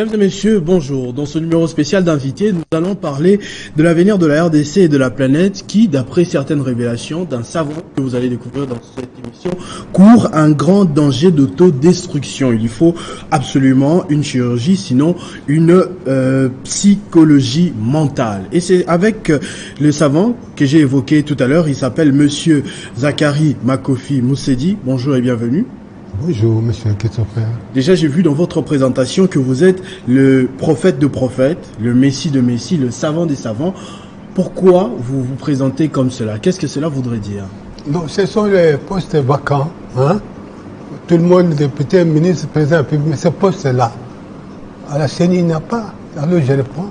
Mesdames et messieurs, bonjour. Dans ce numéro spécial d'invité, nous allons parler de l'avenir de la RDC et de la planète qui, d'après certaines révélations d'un savant que vous allez découvrir dans cette émission, court un grand danger d'autodestruction. Il faut absolument une chirurgie, sinon une psychologie mentale. Et c'est avec le savant que j'ai évoqué tout à l'heure. Il s'appelle Monsieur Zakari Makofi Moussedi. Bonjour et bienvenue. Bonjour, monsieur Christopher. Déjà, j'ai vu dans votre présentation que vous êtes le prophète de prophètes, le messie de messie, le savant des savants. Pourquoi vous vous présentez comme cela? Qu'est-ce que cela voudrait dire? Donc, ce sont les postes vacants. Hein? Tout le monde, député, ministre, président, mais ce poste-là, à la CENI, il n'y a pas. Alors, je le prends.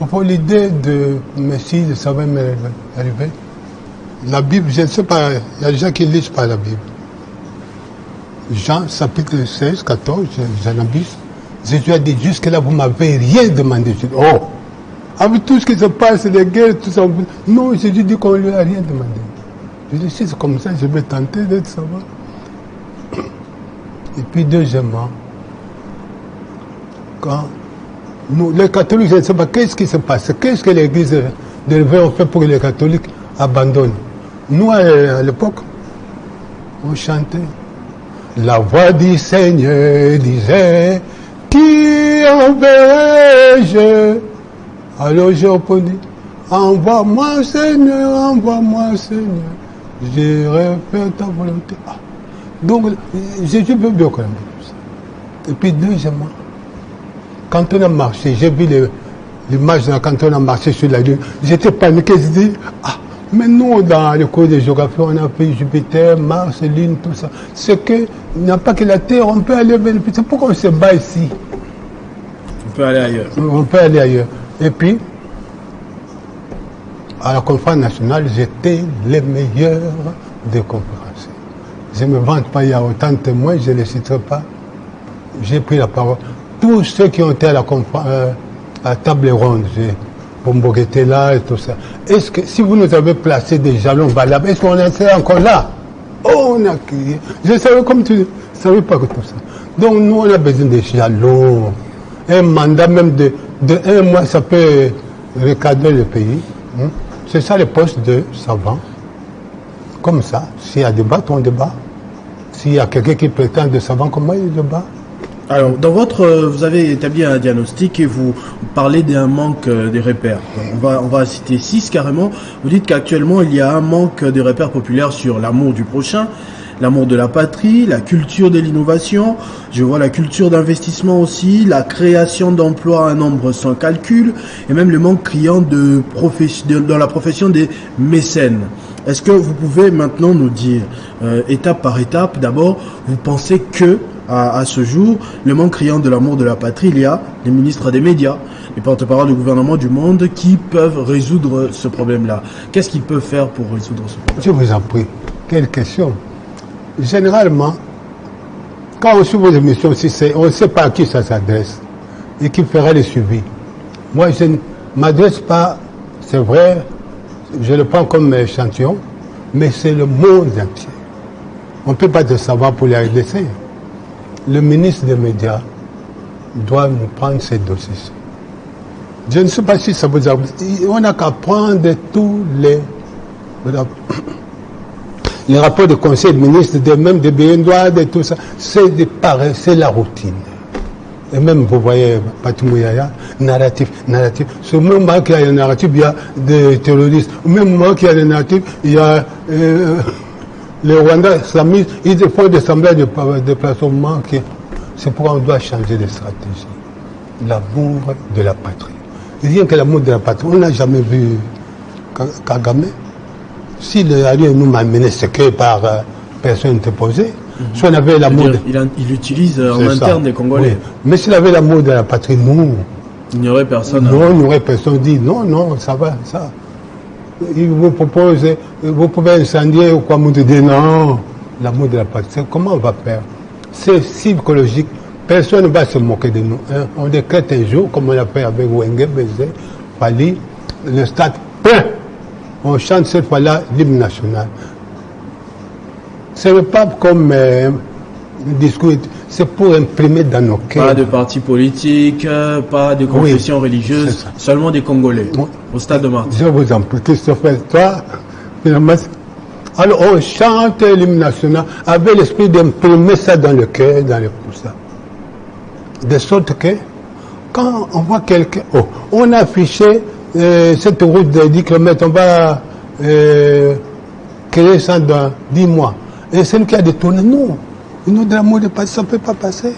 Pour l'idée de messie, de savant m'arriver. La Bible, je ne sais pas, il y a des gens qui ne lisent pas la Bible. Jean, chapitre 16, 14, j'analyse. Jésus a dit, jusque-là, vous ne m'avez rien demandé. Je dis, oh, avec tout ce qui se passe, les guerres, tout ça. Non, Jésus dit qu'on ne lui a rien demandé. Je dis, si c'est comme ça, je vais tenter d'être savant. Et puis, deuxièmement, quand nous, les catholiques, je ne sais pas, qu'est-ce qui se passe? Qu'est-ce que l'église de l'éveil a fait pour que les catholiques abandonnent? Nous, à l'époque, on chantait. La voix du Seigneur disait, qui enverrai-je? Alors j'ai répondu, envoie-moi Seigneur, j'irai faire ta volonté. Ah. Donc Jésus veut bien connaître ça. Et puis deuxièmement, quand on a marché, j'ai vu l'image quand on a marché sur la lune, j'étais paniqué, je dis, ah, mais nous, dans le cours de géographie, on a fait Jupiter, Mars, Lune, tout ça. C'est qu'il n'y a pas que la Terre, on peut aller vers le petit. Pourquoi on se bat ici? On peut aller ailleurs. On peut aller ailleurs. Et puis, à la conférence nationale, j'étais le meilleur des conférenciers. Je ne me vante pas, il y a autant de témoins, je ne les citerai pas. J'ai pris la parole. Tous ceux qui ont été à la conférence, à la table ronde, Bombo était là et tout ça. Est-ce que si vous nous avez placé des jalons valables, est-ce qu'on en serait encore là? Oh, on a crié. Je savais comme tu ne savais pas que tout ça. Donc nous, on a besoin de jalons. Un mandat même de 1 mois, ça peut recadrer le pays. C'est ça le poste de savant. Comme ça, s'il y a débat, on débat. S'il y a quelqu'un qui prétend de savant, comment il débat? Alors, vous avez établi un diagnostic et vous parlez d'un manque de repères. On va citer 6 carrément. Vous dites qu'actuellement, il y a un manque de repères populaires sur l'amour du prochain, l'amour de la patrie, la culture de l'innovation. Je vois la culture d'investissement aussi, la création d'emplois à un nombre sans calcul, et même le manque criant dans la profession des mécènes. Est-ce que vous pouvez maintenant nous dire, étape par étape, d'abord, vous pensez que à ce jour, le manque criant de l'amour de la patrie, il y a les ministres des médias, les porte-parole du gouvernement du monde qui peuvent résoudre ce problème-là. Qu'est-ce qu'ils peuvent faire pour résoudre ce problème? Je vous en prie. Quelle question? Généralement, quand on suit vos émissions, on ne sait pas à qui ça s'adresse et qui fera le suivi. Moi, je ne m'adresse pas, c'est vrai, je le prends comme échantillon, mais c'est le monde entier. On ne peut pas te savoir pour les RDC. Le ministre des médias doit nous prendre ces dossiers. Je ne sais pas si ça vous a... On n'a qu'à prendre tous les rapports de conseil de ministre, même de BNDOA, de tout ça. C'est la routine. Et même, vous voyez, Patimouyaya, narratif. Ce moment qu'il y a un narratif, il y a des terroristes. Au même moment qu'il y a des narratifs, il y a... les Rwandais, ils font des semblables de déplacement. C'est pourquoi on doit changer de stratégie. L'amour de la patrie. Rien que l'amour de la patrie. On n'a jamais vu Kagame. Si le allié nous m'a mené, c'est que par personne interposée. Si on avait l'amour il utilise en interne des Congolais. Oui. Mais s'il avait l'amour de la patrie, nous... Il n'y aurait personne. Non, il n'y aurait personne dit non, ça va, ça. Il vous propose, vous pouvez incendier ou quoi, vous dites non, l'amour de la patrie, comment on va faire? C'est psychologique, personne ne va se moquer de nous. Hein. On décrète un jour, comme on l'a fait avec Wenge, Bézé, Fali, le stade plein. On chante cette fois-là l'hymne national. Ce n'est pas comme un discours, c'est pour imprimer dans nos cœurs. Pas de parti politique, pas de confession religieuse, seulement des Congolais, au stade de Martyr. Je vous en prie, Christophe, toi, finalement, alors on chante l'hymne national avec l'esprit d'imprimer ça dans le cœur, dans le poussins. De sorte que, quand on voit quelqu'un, on a affiché cette route de 10 km, on va créer ça dans 10 mois. Et celui qui a détourné, non. Nous, de l'amour de passer, ça ne peut pas passer.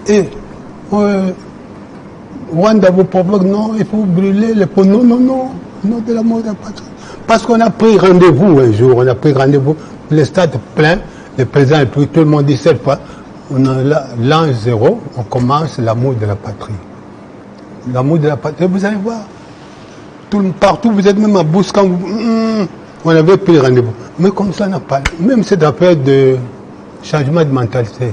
Et Rwanda vous provoque, non, il faut brûler les pots. Non, de l'amour de passer. Parce qu'on a pris rendez-vous un jour, le stade plein, le président et tout le monde dit cette fois, on a l'an 0, on commence l'amour de la patrie. L'amour de la patrie, vous allez voir, partout, vous êtes même à Bousse, quand on avait pris rendez-vous. Mais comme ça, on n'a pas, même cette affaire de changement de mentalité.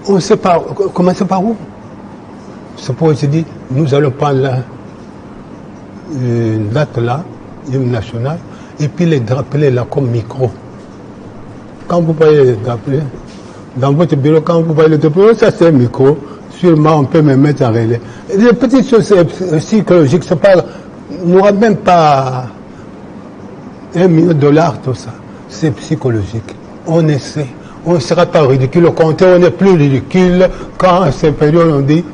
On ne sait pas, commencer par où? C'est pour se dire, nous allons prendre une date là, l'hymne national, et puis les drapeler là comme micro. Quand vous voyez les drapeler, dans votre bureau, quand vous voyez le drapeler, ça c'est un micro, sûrement on peut me mettre en relais. Les petites choses psychologiques, c'est pas, on n'aura même pas $1 million, tout ça. C'est psychologique. On essaie. On ne sera pas ridicule. Au contraire, on est plus ridicule quand à cette période on dit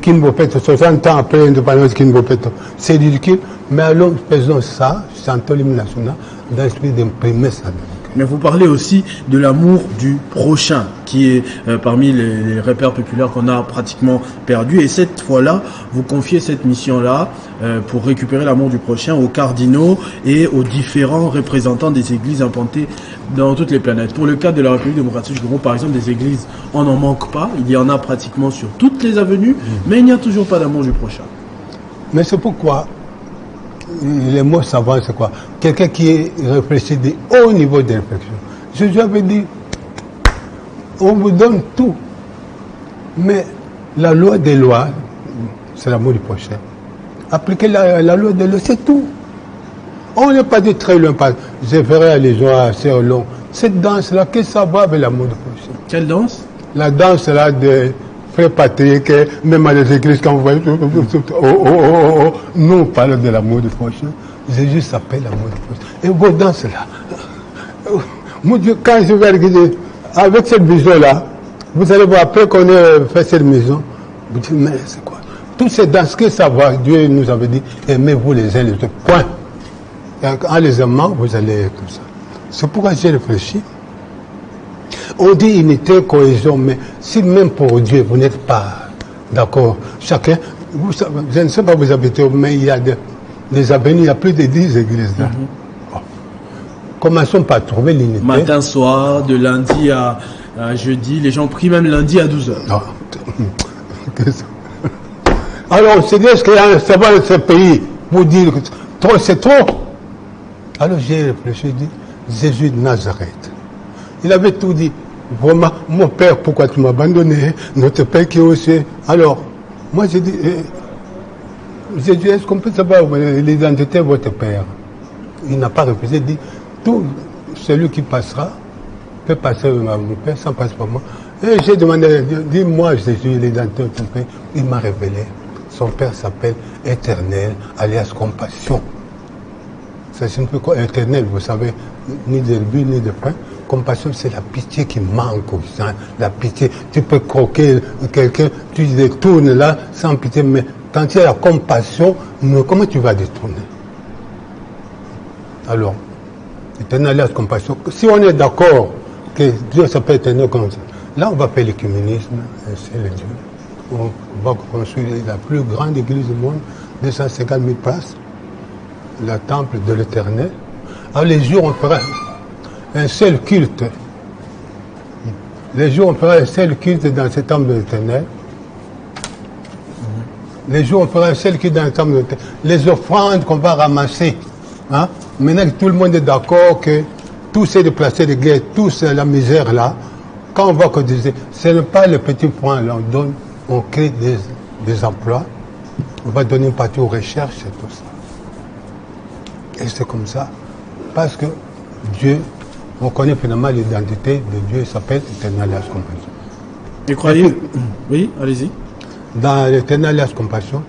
Kinbopeto, 60 ans après l'indépendance Kinbopeto. C'est ridicule. Mais alors, faisons ça, chantons l'hymne national, dans l'esprit d'imprimer ça. Mais vous parlez aussi de l'amour du prochain, qui est parmi les repères populaires qu'on a pratiquement perdu. Et cette fois-là, vous confiez cette mission-là pour récupérer l'amour du prochain aux cardinaux et aux différents représentants des églises implantées dans toutes les planètes. Pour le cas de la République démocratique du Congo, par exemple, des églises, on n'en manque pas. Il y en a pratiquement sur toutes les avenues, mais il n'y a toujours pas d'amour du prochain. Mais c'est pourquoi les mots savants, c'est quoi? Quelqu'un qui réfléchit du haut niveau de réflexion. Jésus avait dit, on vous donne tout. Mais la loi des lois, c'est l'amour du prochain. Appliquer la loi des lois, c'est tout. On n'est pas dit très loin. Je ferai allusion à Serlon. Cette danse-là, qu'est-ce que ça va avec l'amour du prochain? Quelle danse? La danse-là de Frère Patrick, même à les églises, quand vous voyez, nous on parle de l'amour du prochain. Jésus s'appelle l'amour du prochain. Et vos danses-là, mon Dieu, quand je vais regarder, avec cette vision-là, vous allez voir, après qu'on ait fait cette maison, vous dites, mais c'est quoi? Toutes ces danses, que ça va? Dieu nous avait dit, aimez-vous les uns les autres. Point. Et en les aimant, vous allez comme ça. C'est pourquoi j'ai réfléchi. On dit unité, cohésion, mais si même pour Dieu, vous n'êtes pas d'accord, chacun, je ne sais pas où vous habitez, mais il y a des avenues, il y a plus de 10 églises là. Commençons par trouver l'unité. Matin, soir, de lundi à jeudi, les gens prient même lundi à 12h. Alors, on s'est dit, est-ce qu'il y a un savoir de ce pays pour dire que trop, c'est trop? Alors j'ai réfléchi, j'ai dit, Jésus de Nazareth. Il avait tout dit. Vraiment, mon père, pourquoi tu m'as abandonné? Notre père qui est aussi. Alors, moi j'ai dit, Jésus, est-ce qu'on peut savoir l'identité de votre père? Il n'a pas refusé, il dit, tout celui qui passera peut passer à mon père sans passer par moi. Et j'ai demandé, dis-moi Jésus, l'identité de ton père. Il m'a révélé. Son père s'appelle Éternel, alias Compassion. Ça signifie quoi? Éternel, vous savez, ni de but ni de pain. Compassion, c'est la pitié qui manque aux gens. La pitié, tu peux croquer quelqu'un, tu détournes là sans pitié, mais quand tu as la compassion, comment tu vas détourner? Alors, Éternel, alias Compassion. Si on est d'accord que Dieu s'appelle Éternel comme ça, là on va faire l'écuménisme, c'est le Dieu. On va construire la plus grande église du monde, 250 000 places, le temple de l'Éternel. Alors les jours on fera un seul culte. Les jours on fera un seul culte dans ce temple de l'Éternel. Les jours on fera un seul culte dans le temple de l'Éternel. Les offrandes qu'on va ramasser. Hein? Maintenant que tout le monde est d'accord que tous ces déplacés de guerre, tous la misère là, quand on voit que ce n'est pas le petit point là, on crée des emplois, on va donner une partie aux recherches et tout ça. Et c'est comme ça. Parce que Dieu on connaît finalement l'identité de Dieu, il s'appelle Éternel Alliance Compassion. Et croyez... Oui, allez-y. Dans l'Éternel Alliance Compassion,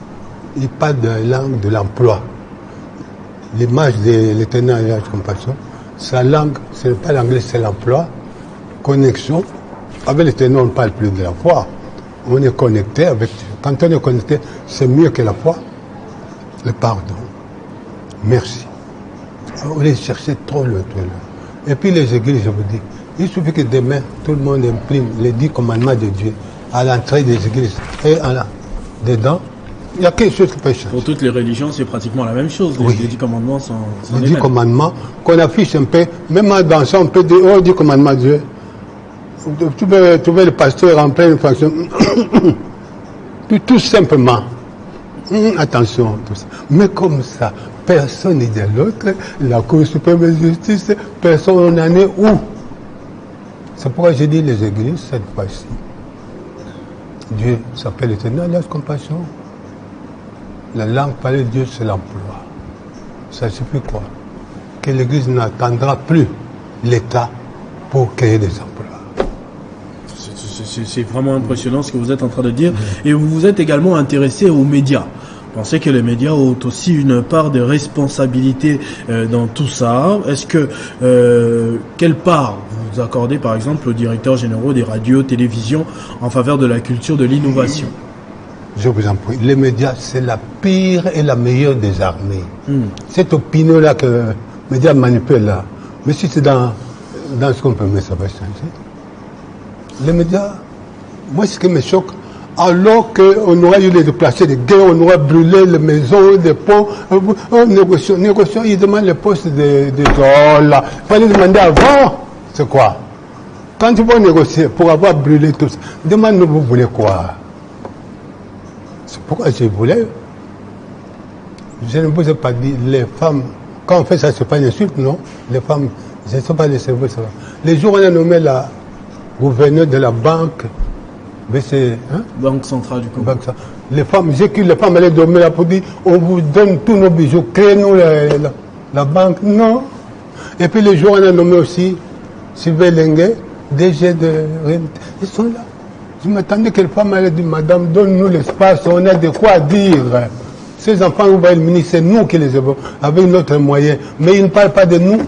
il parle de la langue de l'emploi. L'image de l'Éternel Alliance Compassion, sa langue, ce n'est pas l'anglais, c'est l'emploi, connexion. Avec l'Éternel, on ne parle plus de la foi. On est connecté avec Dieu. Quand on est connecté, c'est mieux que la foi. Le pardon. Merci. On les chercher trop loin. Et puis les églises, je vous dis, il suffit que demain, tout le monde imprime les 10 commandements de Dieu à l'entrée des églises. Et dedans, il y a quelque chose qui peut changer. Pour toutes les religions, c'est pratiquement la même chose. Oui. Les 10 commandements sont Les 10 commandements qu'on affiche un peu, même en dansant, on peut dire, oh, 10 commandements de Dieu. Tu peux trouver le pasteur en pleine fonction. Tout simplement. Attention, tout ça. Mais comme ça, personne n'est de l'autre. La Cour suprême de justice, personne n'en est où. C'est pourquoi j'ai dit les églises, cette fois-ci. Dieu s'appelle l'Éternel, la compassion. La langue parlée de Dieu, c'est l'emploi. Ça suffit quoi? Que l'église n'attendra plus l'État pour créer des emplois. C'est vraiment impressionnant ce que vous êtes en train de dire. Et vous vous êtes également intéressé aux médias. Vous pensez que les médias ont aussi une part de responsabilité dans tout ça. Est-ce que quelle part vous accordez par exemple aux directeurs généraux des radios, télévisions en faveur de la culture de l'innovation? Je vous en prie. Les médias, c'est la pire et la meilleure des armées. Cette opinion-là que les médias manipulent là, mais si c'est dans ce qu'on peut mettre, ça va changer. Les médias, moi ce qui me choque, alors qu'on aurait eu les déplacés de guerre, on aurait brûlé les maisons, les ponts, négociation, ils demandent les postes de là. Il fallait demander avant, c'est quoi? Quand ils vont négocier pour avoir brûlé tout ça, demande-nous, vous voulez quoi? C'est pourquoi je voulais. Je ne vous ai pas dit, les femmes, quand on fait ça, c'est pas une insulte, non? Les femmes, je ne sais pas les cerveaux, ça va. Les jours où on a nommé la gouverneur de la banque, BC, Banque centrale du Congo. Les femmes, j'ai cru les femmes allaient dormir là pour dire, on vous donne tous nos bijoux, créez-nous la banque. Non. Et puis les jours où on a nommé aussi Sylvain Lengue, DG de ils sont là. Je m'attendais que les femmes allaient dire, madame, donne-nous l'espace, on a de quoi dire. Ces enfants, vous voyez le ministre, c'est nous qui les avons, avec notre moyen. Mais ils ne parlent pas de nous.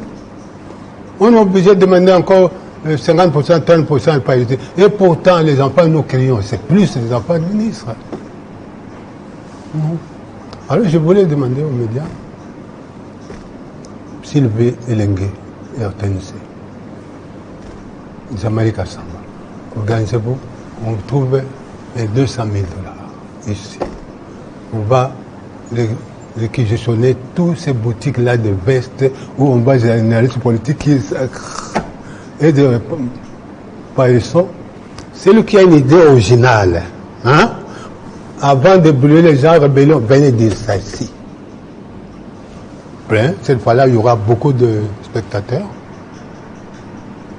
On est obligé de demander encore 50%, 30% de parité. Et pourtant, les enfants, nous crions, c'est plus les enfants du ministre. Alors, je voulais demander aux médias, Sylvie Elengue et Hortense, Jean-Marie Kassamba, organisez-vous, on trouve les 200 000 $ ici. On va réquisitionner toutes ces boutiques-là de vestes où on va générer analystes politiques qui et de par exemple, c'est lui qui a une idée originale. Avant de brûler les gens rébellion, venez dire ça ici. Plein, cette fois-là, il y aura beaucoup de spectateurs.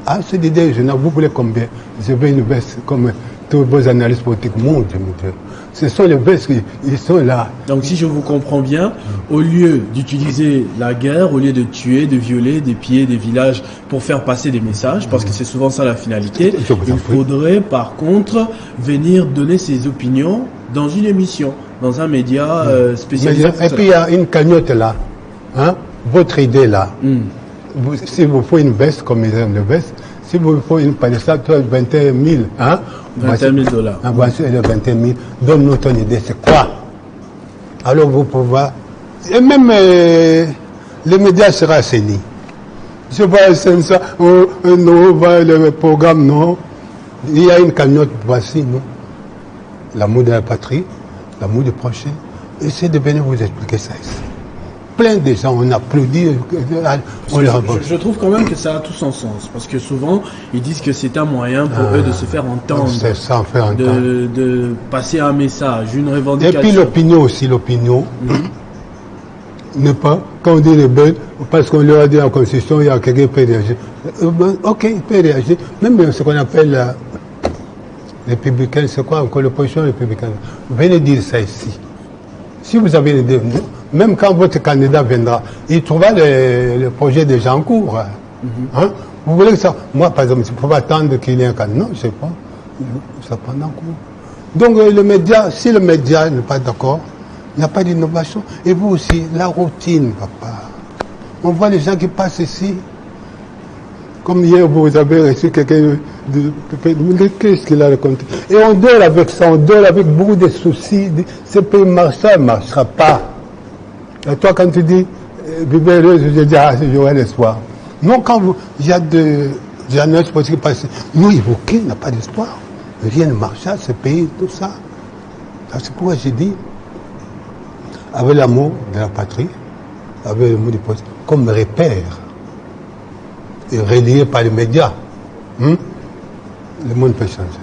Ah, c'est l'idée originale, vous voulez combien? Je veux une veste comme tous vos analystes politiques. Mon Dieu, mon Dieu. Ce sont les vestes qui sont là. Donc si je vous comprends bien, au lieu d'utiliser la guerre, au lieu de tuer, de violer, de piller des villages pour faire passer des messages, parce que c'est souvent ça la finalité, il faudrait par contre venir donner ses opinions dans une émission, dans un média spécialisé. Et puis il y a une cagnotte là. Votre idée là. Si vous faut une veste, comme ils aiment le veste, si vous faut une palissade, 21 000, 21 000 $. 21 000, donne-nous ton idée, c'est quoi? Alors vous pouvez. Et même les médias seront assainis. Je vois ça, non, le programme, non. Il y a une cagnotte, voici, non. L'amour de la patrie, l'amour du prochain. Essayez de venir vous expliquer ça ici. Plein de gens, on applaudit, on les rembourse. Je trouve quand même que ça a tout son sens, parce que souvent, ils disent que c'est un moyen pour eux de se faire entendre, de passer un message, une revendication. Et puis l'opinion aussi, l'opinion, n'est pas, quand on dit les bêtes, parce qu'on leur a dit en constitution, il y a quelqu'un qui peut réagir. Ok, il peut réagir, même ce qu'on appelle les républicains, c'est quoi encore l'opposition républicaine? Venez dire ça ici. Si vous avez une idée, même quand votre candidat viendra, il trouvera le projet déjà en cours. Vous voulez que ça... Moi, par exemple, je ne peux pas attendre qu'il y ait un cas. Non, je ne sais pas. Ça prend en cours. Donc, le média, si le média n'est pas d'accord, il n'y a pas d'innovation. Et vous aussi, la routine, papa. On voit les gens qui passent ici. Comme hier, vous avez reçu quelqu'un de qu'est-ce qu'il a raconté. Et on dort avec ça, on dort avec beaucoup de soucis. Ce pays marche, ça ne marchera pas. Et toi, quand tu dis, vivez heureuse, je dis, ah, j'aurai l'espoir. Non, quand il y a des annonces politiques passées, nous évoquer, n'a pas d'espoir. Rien ne marche, ce pays, tout ça. C'est pourquoi j'ai dit, avec l'amour de la patrie, avec l'amour du poste, comme repère, et relié par les médias, le monde peut changer.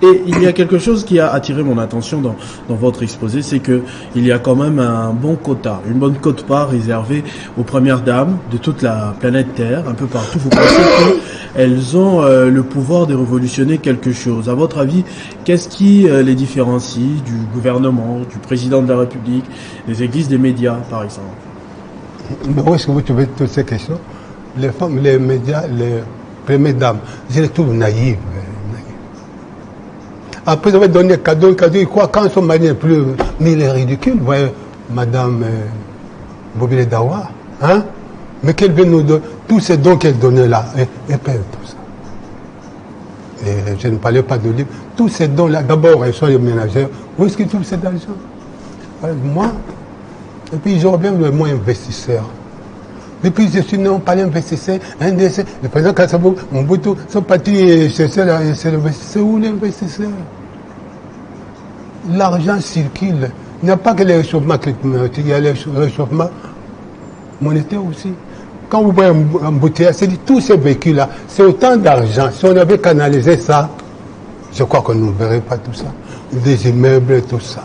Et il y a quelque chose qui a attiré mon attention dans votre exposé, c'est que il y a quand même un bon quota, une bonne quote-part réservée aux premières dames de toute la planète Terre, un peu partout. Vous pensez qu'elles ont le pouvoir de révolutionner quelque chose. À votre avis, qu'est-ce qui les différencie du gouvernement, du président de la République, des églises, des médias, par exemple? Mais où est-ce que vous trouvez toutes ces questions? Les femmes, les médias, les premières dames, je les trouve naïves. Après, vous avez donné cadeau, ils croient quand son mari n'est plus. Mais il est ridicule, vous voyez, Madame Bobile Dawa, hein? Mais qu'elle veut nous donner, tous ces dons qu'elle donnait là, elle perd tout ça. Et je ne parlais pas de livres, tous ces dons-là, d'abord, elles sont les ménagères, où est-ce qu'ils trouvent cet argent? Voilà, moi, et puis ils auraient bien le moins investisseurs. Depuis je suis non pas l'investisseur, le président Kassabou, mon bouton, son parti c'est l'investisseur. Où l'investisseur? L'argent circule. Il n'y a pas que le réchauffement climatique, il y a le réchauffement monétaire aussi. Quand vous voyez un bouteillage, c'est dit tous ces véhicules-là, c'est autant d'argent. Si on avait canalisé ça, je crois qu'on ne verrait pas tout ça. Des immeubles, tout ça.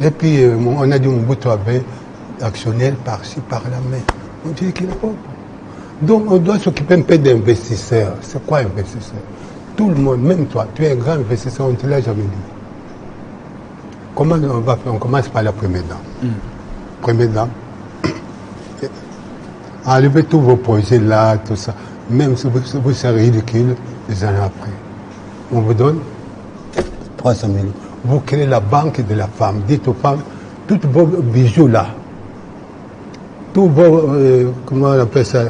Et puis, on a dit mon bouton avait actionnaire par-ci, par-là, mais on dit qu'il est pauvre. Donc, on doit s'occuper un peu d'investisseurs. C'est quoi investisseur? Tout le monde, même toi, tu es un grand investisseur, on ne te l'a jamais dit. Comment on va faire? On commence par la première dame. Première dame, enlevez tous vos projets là, tout ça. Même si vous serez ridicule des années après. On vous donne 300 000. Vous créez la banque de la femme. Dites aux femmes, tous vos bijoux là, tous vos, comment on appelle ça,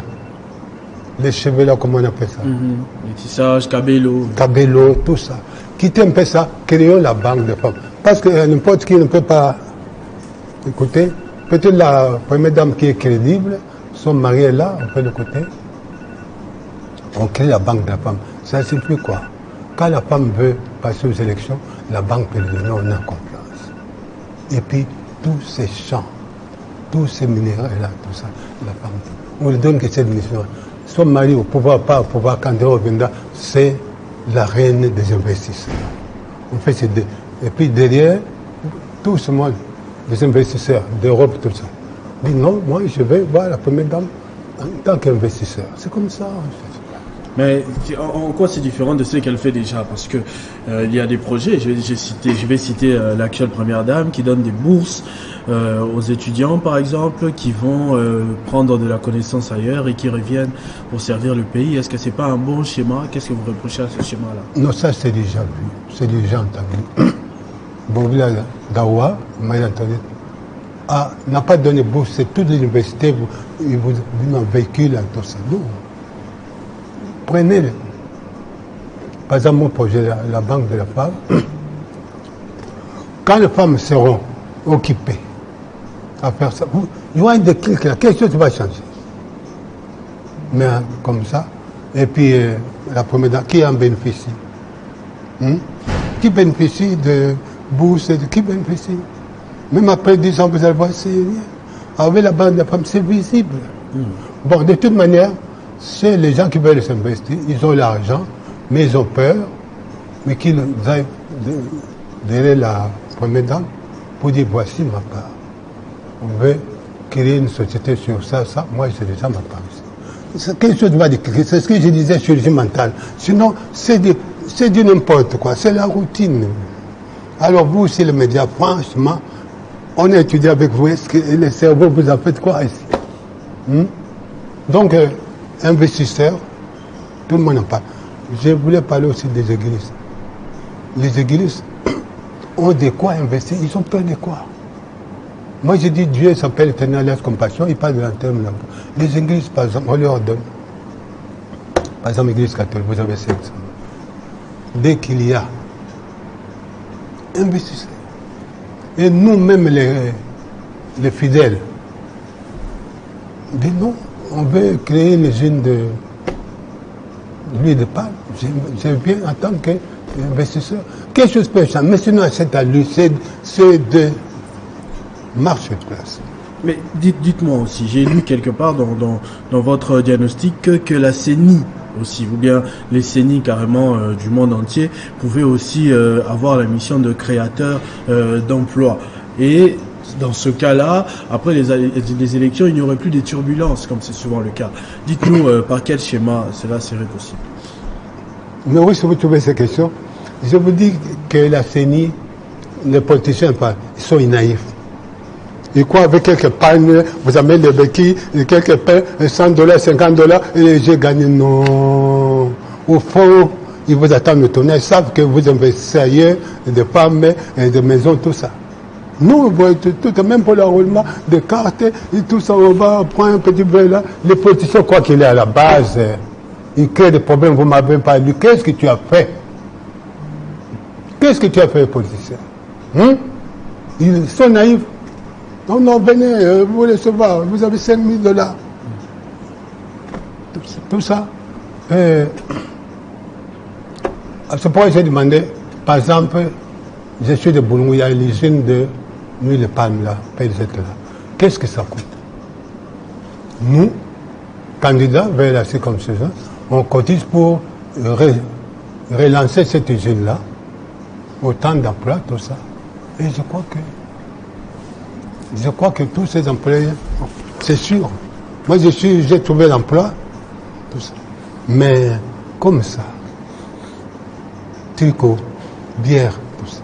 les cheveux là, comment on appelle ça? Les tissages, cabello. Cabello, tout ça. Quittez un peu ça, créons la banque de femmes. Parce que n'importe qui ne peut pas écouter. Peut-être la première dame qui est crédible, son mari est là, on peut l'écouter. On crée la banque de la femme. Ça signifie quoi? Quand la femme veut passer aux élections, la banque peut lui donner, on a confiance. Et puis, tous ces champs, tous ces minéraux-là, tout ça, la femme, on lui donne que cette mission. Son mari, au pouvoir, pas au pouvoir, quand il reviendra, c'est la reine des investisseurs. On fait ces deux. Et puis derrière, tout ce monde, les investisseurs d'Europe, tout ça, dit non, moi je vais voir la première dame en tant qu'investisseur. C'est comme ça. Mais en quoi c'est différent de ce qu'elle fait déjà? Parce que il y a des projets, je vais citer l'actuelle première dame qui donne des bourses aux étudiants par exemple, qui vont prendre de la connaissance ailleurs et qui reviennent pour servir le pays. Est-ce que c'est pas un bon schéma? Qu'est-ce que vous reprochez à ce schéma-là? Non, ça c'est déjà vu, c'est déjà entendu. Bobila Dawa, Marie-Antoinette, n'a pas donné bourse, c'est toute l'université, ils vous donnent un véhicule, tout ça. Non. Prenez, par exemple, mon projet, la banque de la femme. Quand les femmes seront occupées à faire ça, il y aura un déclic là, quelque chose va changer. Mais comme ça, et puis la première dame, qui en bénéficie? Qui bénéficie de bourse, qui bénéficie? Même après 10 ans, vous allez voir, c'est rien. Avec la banque de la femme, c'est visible. Bon, de toute manière, c'est les gens qui veulent s'investir, ils ont l'argent, mais ils ont peur, mais qu'ils aillent derrière la première dame pour dire voici ma part. On veut créer une société sur ça, moi j'ai déjà ma part. C'est quelque chose va décrire, c'est ce que je disais sur le mental. Sinon, c'est du n'importe quoi, c'est la routine. Alors vous, c'est les médias, franchement, on a étudié avec vous, est-ce que le cerveau vous a fait quoi ici? Donc, investisseurs, Tout le monde en parle. Je voulais parler aussi des églises. Les églises ont de quoi investir, ils ont peur de quoi? Moi, je dis Dieu s'appelle Éternel Alliance Compassion, il parle de terme là. Les églises, par exemple, on leur donne. Par exemple, l'église catholique, vous avez 500. Dès qu'il y a, investissez. Et nous-mêmes, les fidèles, dis non, on veut créer une usine de l'huile de palme. Je viens en tant qu'investisseur. Quelque chose peut changer. Mais sinon, c'est à lui, c'est de marche de place. Mais dites-moi aussi, j'ai lu quelque part dans votre diagnostic que la CENI aussi, ou bien les CENI carrément du monde entier, pouvaient aussi avoir la mission de créateur d'emplois. Et dans ce cas-là, après les élections, il n'y aurait plus des turbulences, comme c'est souvent le cas. Dites-nous par quel schéma cela serait possible. Mais oui, si vous trouvez ces questions, je vous dis que la CENI, les politiciens, ils sont naïfs. Ils croient avec quelques pannes, vous amenez des béquilles, quelques pains, $100, $50, et j'ai gagné. Non. Au fond, ils vous attendent le tonnerre. Ils savent que vous investissez ailleurs, des femmes, des maisons, tout ça. Nous, tout, même pour l'enrôlement des cartes, et tout ça, on va prendre un petit peu là. Les politiciens croient qu'il est à la base. Ils créent des problèmes, vous m'avez pas lu. Qu'est-ce que tu as fait? Qu'est-ce que tu as fait, les politiciens? Ils sont naïfs. Non, non, venez, vous voulez recevoir, vous avez $5,000. Tout ça. À ce point, j'ai demandé, par exemple, je suis de Boulou, il y a l'usine de l'huile de palme là, PZ là. Qu'est-ce que ça coûte? Nous, candidats vers la circonscription, on cotise pour relancer cette usine-là, autant d'emplois, tout ça. Et je crois que tous ces employés, c'est sûr. Moi, j'ai trouvé l'emploi, tout ça. Mais comme ça, tricot, bière, tout ça.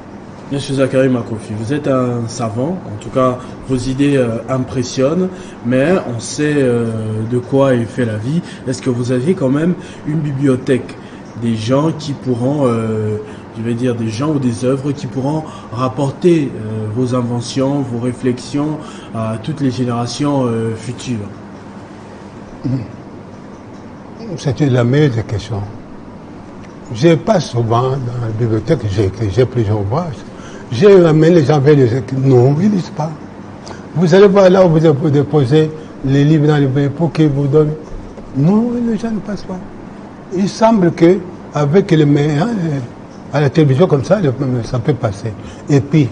Monsieur Zachary Makofi, vous êtes un savant, en tout cas vos idées impressionnent, mais on sait de quoi est fait la vie. Est-ce que vous avez quand même une bibliothèque, des gens qui pourront, je vais dire des gens ou des œuvres qui pourront rapporter vos inventions, vos réflexions à toutes les générations futures? C'était la meilleure des questions. Je passe souvent dans la bibliothèque, j'ai plusieurs ouvrages. J'ai amené les gens vers les écrits. Non, ils ne lisent pas. Vous allez voir là où vous déposez les livres dans les bibliothèques pour qu'ils vous donnent. Non, les gens ne passent pas. Il semble que avec les meilleurs, à la télévision comme ça peut passer. Et puis,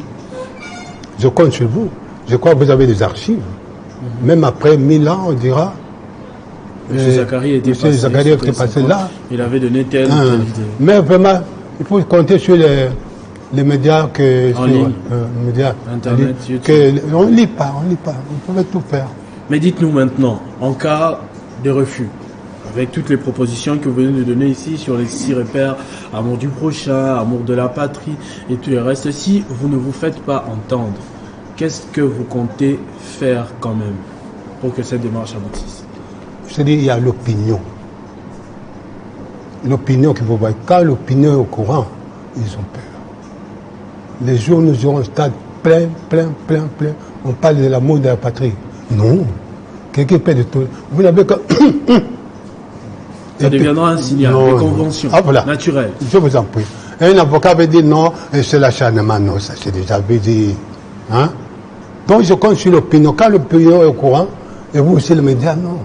je compte sur vous. Je crois que vous avez des archives. Même après 1000 ans, on dira. M. Zachary était passé là. Il avait donné telle idée. Mais vraiment, il faut compter sur les médias en ligne, médias, Internet, YouTube. On ne lit pas. On pouvait tout faire. Mais dites-nous maintenant, en cas de refus, avec toutes les propositions que vous venez de donner ici sur les 6 repères, amour du prochain, amour de la patrie et tout le reste, si vous ne vous faites pas entendre, qu'est-ce que vous comptez faire quand même pour que cette démarche aboutisse? Je dis, il y a l'opinion. L'opinion qu'il faut voir. Quand l'opinion est au courant, ils ont peur. Les jours, nous aurons un stade plein. On parle de l'amour de la patrie. Non. Quelqu'un paie de tout. Vous n'avez que... Ça deviendra un signal, des conventions naturelles. Je vous en prie. Un avocat avait dit non, c'est l'acharnement. Non, ça c'est déjà dit. Hein? Donc je compte sur l'opinion. Quand l'opinion est au courant, et vous aussi, les médias, non.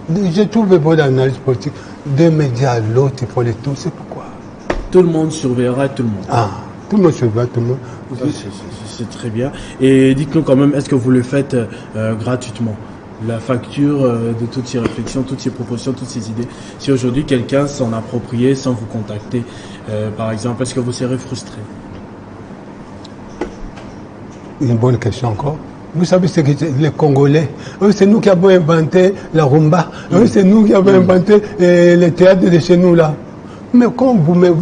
Je trouve votre analyse politique. D'un média à l'autre, il faut les tous. C'est pourquoi. Tout le monde surveillera tout le monde. Tout le monde surveille tout le monde. C'est très bien. Et dites-nous quand même, est-ce que vous le faites gratuitement? La facture de toutes ces réflexions, toutes ces propositions, toutes ces idées. Si aujourd'hui quelqu'un s'en appropriait sans vous contacter, par exemple, est-ce que vous serez frustré? Une bonne question encore. Vous savez ce que les Congolais, c'est nous qui avons inventé la rumba, c'est nous qui avons inventé les théâtres de chez nous là. Mais quand vous mettez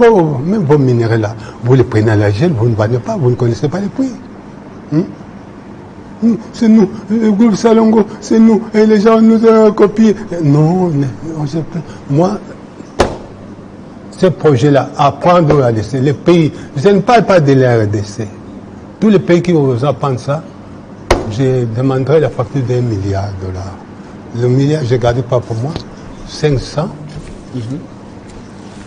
même vos minéraux là, vous les prenez à la gel, vous ne vendez pas, vous ne connaissez pas les prix. C'est nous, le groupe Salongo, c'est nous, et les gens nous ont copié. Non, moi, ce projet-là, à prendre ou à laisser. Les pays, je ne parle pas de la RDC. Tous les pays qui osent prendre ça, je demanderai la facture d'$1 milliard. Le milliard, je ne garde pas pour moi. 500.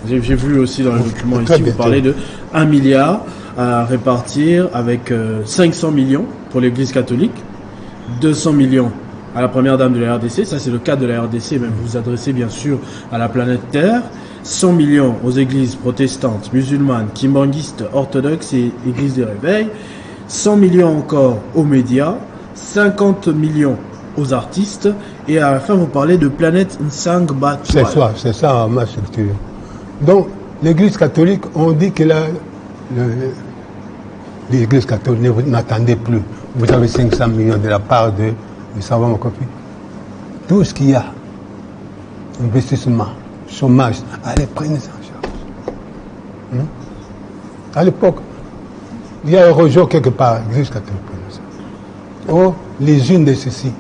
J'ai vu aussi dans le document ici, vous parlez de 1 milliard à répartir avec 500 millions pour l'Église catholique, 200 millions à la première dame de la RDC, ça c'est le cas de la RDC, mais vous vous adressez bien sûr à la planète Terre, 100 millions aux églises protestantes, musulmanes, kimbanguistes, orthodoxes et églises des réveils, 100 millions encore aux médias, 50 millions aux artistes, et à la fin vous parlez de planète Nsang Batoual. C'est ça ma structure. Donc l'église catholique, on dit que l'église catholique n'attendait plus. Vous avez 500 millions de la part de savants ma copie. Tout ce qu'il y a, investissement, chômage, allez, prenez ça en charge. À l'époque, il y a un rejet quelque part, l'église catholique. Oh, les unes de ceci.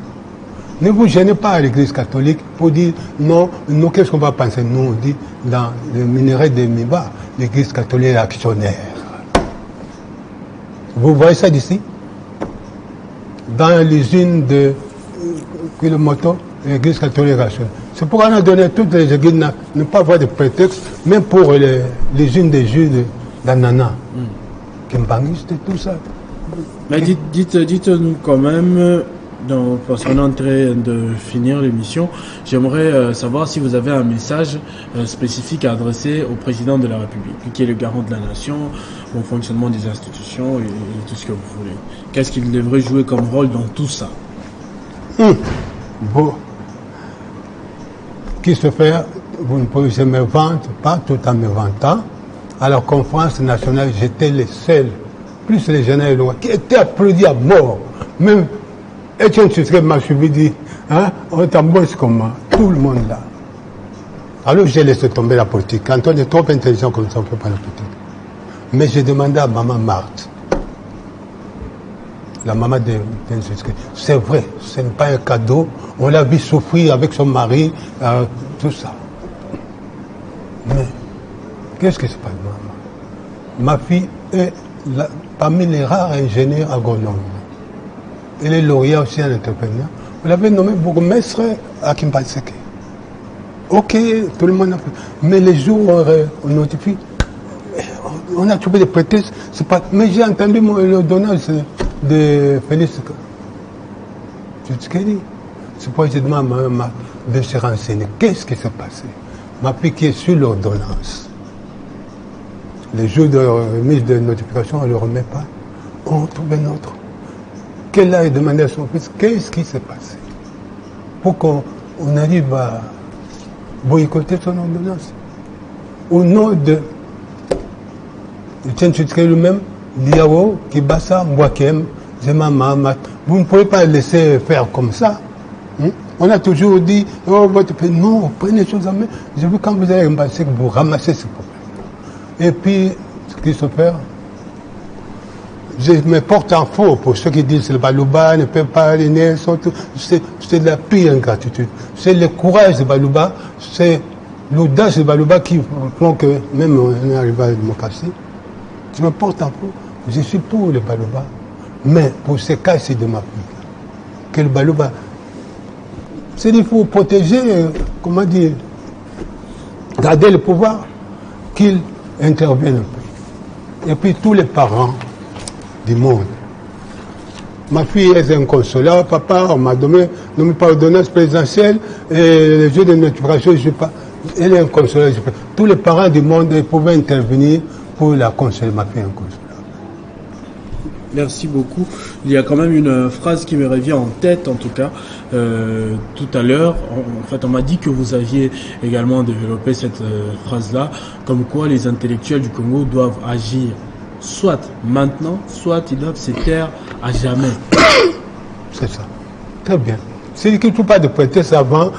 Ne vous gênez pas à l'église catholique pour dire non, nous, qu'est-ce qu'on va penser? Nous, on dit dans le minerai de Miba, l'église catholique est actionnaire. Vous voyez ça d'ici? Dans l'usine de Kilomoto, l'église catholique est actionnaire. C'est pourquoi on a donné à toutes les églises ne pas avoir de prétexte, même pour l'usine des jus d'ananas, Kimbanguiste et tout ça. Mais dites-nous quand même, parce qu'on est en train de finir l'émission, j'aimerais savoir si vous avez un message spécifique à adresser au président de la République, qui est le garant de la nation, au fonctionnement des institutions et tout ce que vous voulez. Qu'est-ce qu'il devrait jouer comme rôle dans tout ça? Bon. Qui se fait, vous ne pouvez jamais vendre, pas tout en me vantant. À la conférence nationale, j'étais le seul, plus les généraux lois, qui étaient applaudis à mort. Même Etienne Tshisekedi m'a suivi, dit, hein, on t'embauche comment? Tout le monde là. Alors j'ai laissé tomber la politique. Quand on est trop intelligent comme ça, on ne fait pas la politique. Mais j'ai demandé à maman Marthe, la maman de Tshisekedi, c'est vrai, ce n'est pas un cadeau. On l'a vu souffrir avec son mari, tout ça. Mais qu'est-ce que c'est pas maman? Ma fille est parmi les rares ingénieurs agronomes. Elle est lauréat aussi en entrepreneur. Vous l'avez nommé bourgmestre à Kimbaseke. Ok, tout le monde a fait. Mais les jours où on notifie, on a trouvé des prétextes. Pas... Mais j'ai entendu l'ordonnance de Félix Tshisekedi. C'est pourquoi je demande à ma maman de se renseigner. Qu'est-ce qui s'est passé? Ma fille qui est sur l'ordonnance. Les jours de remise de notification, on ne le remet pas. On trouve un autre. Qu'elle a demandé à son fils, qu'est-ce qui s'est passé? Pour qu'on arrive à boycotter son ordonnance. Au nom de Etienne Tshisekedi lui-même, Liao, Kibasa, Mwakem, Zema Mahamat. Vous ne pouvez pas laisser faire comme ça. On a toujours dit, oh, votre pays, non, prenez les choses en main. J'ai vu quand vous allez que vous ramassez ce problème. Et puis, ce qui se fait, je me porte en faux pour ceux qui disent que le Balouba ne peut pas aller, c'est de la pire ingratitude. C'est le courage de Balouba, c'est l'audace de Balouba qui font que même on est arrivé à la démocratie. Je me porte en faux. Je suis pour le Balouba. Mais pour ce cas-ci de ma fille, que le Balouba, c'est qu'il faut protéger, comment dire, garder le pouvoir, qu'il intervienne un peu. Et puis tous les parents du monde. Ma fille est inconsolable, papa, on m'a donné par ordonnance présidentielle, et les jeux de notification, je ne sais pas. Elle est inconsolable. Tous les parents du monde pouvaient intervenir pour la consoler. Ma fille est inconsolable. Merci beaucoup. Il y a quand même une phrase qui me revient en tête, en tout cas, tout à l'heure. En fait, on m'a dit que vous aviez également développé cette phrase-là, comme quoi les intellectuels du Congo doivent agir soit maintenant, soit ils doivent se taire à jamais. C'est ça. Très bien. C'est qu'il ne faut pas de prétexte avant,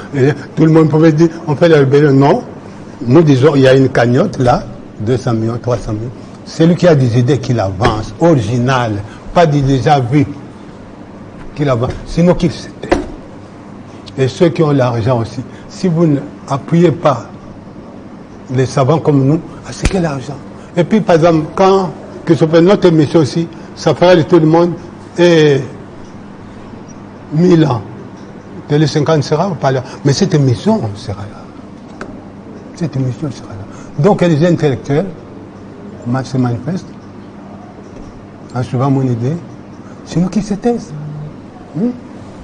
tout le monde pouvait dire, on fait la rébellion. Non. Nous disons, il y a une cagnotte là, 200 millions, 300 millions. C'est lui qui a des idées qu'il avance, originales, pas des déjà vues qu'il avance. Sinon, qu'il se tait. Et ceux qui ont l'argent aussi, si vous n'appuyez pas les savants comme nous, à ce qu'est l'argent. Et puis, par exemple, quand que ce fait notre émission aussi, ça fera de tout le monde, et 1000 ans. Télé 50 sera pas là. Mais cette émission sera là. Cette émission sera là. Donc, les intellectuels se manifestent en suivant mon idée. C'est nous qui se taisent.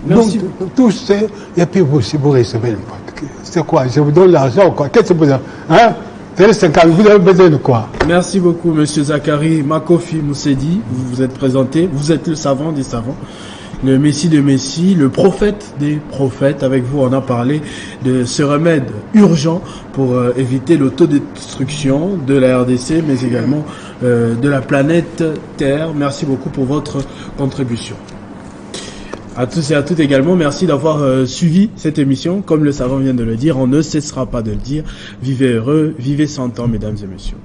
Merci. Donc, tous c'est, et puis vous, si vous recevez n'importe qui, c'est quoi? Je vous donne l'argent ou quoi? Qu'est-ce que vous avez? Hein? Télé 50, vous avez besoin de quoi? Merci beaucoup, monsieur Zakari Makofi Moussedi. Vous vous êtes présenté. Vous êtes le savant des savants. Le Messie de Messie, le prophète des prophètes. Avec vous, on a parlé de ce remède urgent pour éviter l'autodestruction de la RDC, mais également de la planète Terre. Merci beaucoup pour votre contribution. À tous et à toutes également, merci d'avoir suivi cette émission. Comme le savant vient de le dire, on ne cessera pas de le dire. Vivez heureux, vivez 100 ans, mesdames et messieurs.